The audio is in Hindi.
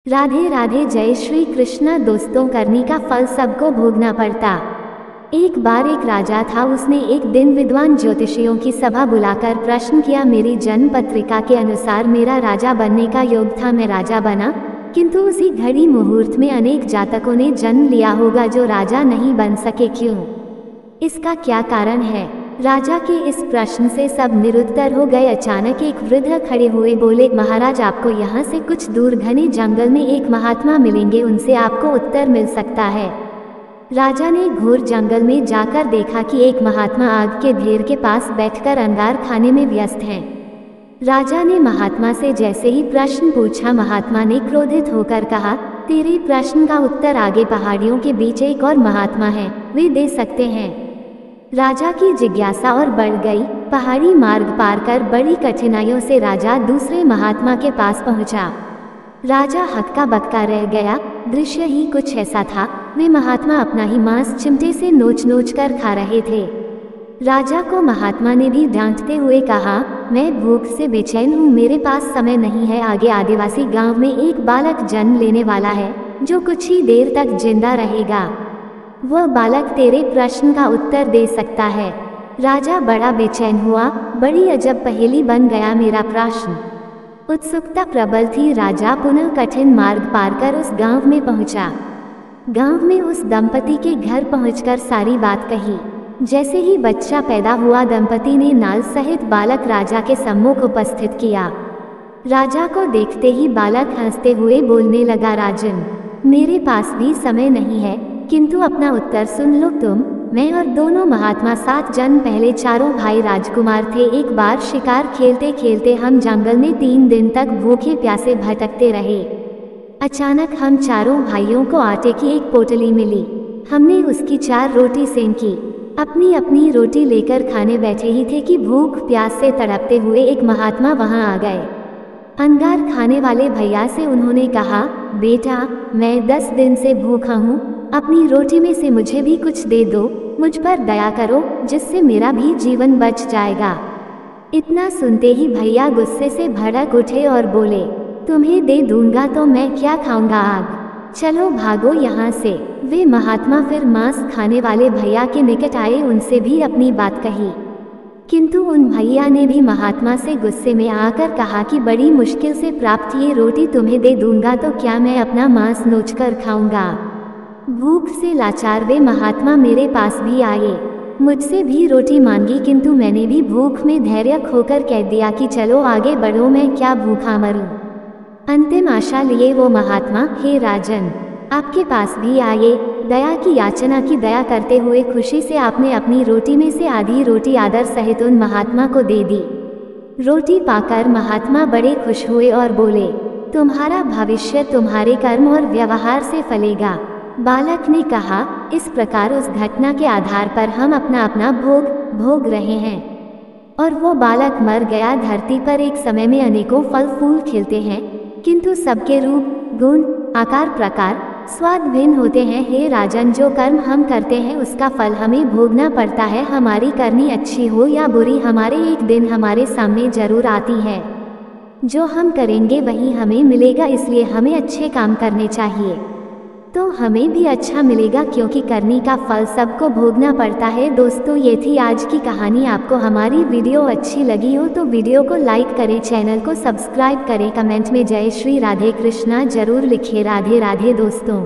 राधे राधे, जय श्री कृष्ण। दोस्तों, करनी का फल सबको भोगना पड़ता। एक बार एक राजा था। उसने एक दिन विद्वान ज्योतिषियों की सभा बुलाकर प्रश्न किया, मेरी जन्म पत्रिका के अनुसार मेरा राजा बनने का योग था, मैं राजा बना, किंतु उसी घड़ी मुहूर्त में अनेक जातकों ने जन्म लिया होगा जो राजा नहीं बन सके, क्यों? इसका क्या कारण है? राजा के इस प्रश्न से सब निरुत्तर हो गए। अचानक एक वृद्ध खड़े हुए बोले, महाराज, आपको यहाँ से कुछ दूर घने जंगल में एक महात्मा मिलेंगे, उनसे आपको उत्तर मिल सकता है। राजा ने घोर जंगल में जाकर देखा कि एक महात्मा आग के ढेर के पास बैठकर अंगार खाने में व्यस्त हैं। राजा ने महात्मा से जैसे ही प्रश्न पूछा, महात्मा ने क्रोधित होकर कहा, तेरे प्रश्न का उत्तर आगे पहाड़ियों के बीच एक और महात्मा है, वे दे सकते हैं। राजा की जिज्ञासा और बढ़ गई। पहाड़ी मार्ग पार कर बड़ी कठिनाइयों से राजा दूसरे महात्मा के पास पहुंचा। राजा हक्का बक्का रह गया। दृश्य ही कुछ ऐसा था, वे महात्मा अपना ही मांस चिमटे से नोच नोच कर खा रहे थे। राजा को महात्मा ने भी डांटते हुए कहा, मैं भूख से बेचैन हूँ, मेरे पास समय नहीं है। आगे आदिवासी गांव में एक बालक जन्म लेने वाला है जो कुछ ही देर तक जिंदा रहेगा। वह बालक तेरे प्रश्न का उत्तर दे सकता है। राजा बड़ा बेचैन हुआ। बड़ी अजब पहेली बन गया मेरा प्रश्न। उत्सुकता प्रबल थी। राजा पुनः कठिन मार्ग पार कर उस गांव में पहुंचा। गांव में उस दंपति के घर पहुंचकर सारी बात कही। जैसे ही बच्चा पैदा हुआ, दंपति ने नाल सहित बालक राजा के सम्मुख उपस्थित किया। राजा को देखते ही बालक हंसते हुए बोलने लगा, राजन, मेरे पास भी समय नहीं है, किंतु अपना उत्तर सुन लो तुम। मैं और दोनों महात्मा 7 जन्म पहले चारों भाई राजकुमार थे। एक बार शिकार खेलते खेलते हम जंगल में 3 दिन तक भूखे प्यासे भटकते रहे। अचानक हम चारों भाइयों को आटे की एक पोटली मिली। हमने उसकी 4 रोटी सेंकी। अपनी अपनी रोटी लेकर खाने बैठे ही थे कि भूख प्यास से तड़पते हुए एक महात्मा वहां आ गए। अंगार खाने वाले भैया से उन्होंने कहा, बेटा, मैं 10 दिन से भूखा हूँ, अपनी रोटी में से मुझे भी कुछ दे दो, मुझ पर दया करो, जिससे मेरा भी जीवन बच जाएगा। इतना सुनते ही भैया गुस्से से भड़क उठे और बोले, तुम्हें दे दूंगा तो मैं क्या खाऊंगा आग, चलो भागो यहाँ से। वे महात्मा फिर मांस खाने वाले भैया के निकट आए, उनसे भी अपनी बात कही, किंतु उन भैया ने भी महात्मा से गुस्से में आकर कहा कि बड़ी मुश्किल से प्राप्त ये रोटी तुम्हें दे दूंगा तो क्या मैं अपना मांस नोचकर खाऊंगा। भूख से लाचार वे महात्मा मेरे पास भी आए, मुझसे भी रोटी मांगी, किंतु मैंने भी भूख में धैर्य खोकर कह दिया कि चलो आगे बढ़ो, मैं क्या भूखा मरूं। अंतिम आशा लिए वो महात्मा, हे राजन, आपके पास भी आए। दया की याचना की दया करते हुए खुशी से आपने अपनी रोटी में से आधी रोटी आदर सहित उन महात्मा को दे दी। रोटी पाकर महात्मा बड़े खुश हुए और बोले, तुम्हारा भविष्य तुम्हारे कर्म और व्यवहार से फलेगा। बालक ने कहा, इस प्रकार उस घटना के आधार पर हम अपना अपना भोग रहे हैं। और वो बालक मर गया। धरती पर एक समय में अनेकों फल फूल खिलते हैं, किंतु सबके रूप, गुण, आकार, प्रकार, स्वाद भिन्न होते हैं। हे राजन, जो कर्म हम करते हैं उसका फल हमें भोगना पड़ता है। हमारी करनी अच्छी हो या बुरी, हमारे एक दिन हमारे सामने जरूर आती है। जो हम करेंगे वही हमें मिलेगा, इसलिए हमें अच्छे काम करने चाहिए, तो हमें भी अच्छा मिलेगा, क्योंकि करनी का फल सबको भोगना पड़ता है। दोस्तों, ये थी आज की कहानी। आपको हमारी वीडियो अच्छी लगी हो तो वीडियो को लाइक करें, चैनल को सब्सक्राइब करें, कमेंट में जय श्री राधे कृष्णा जरूर लिखें। राधे राधे दोस्तों।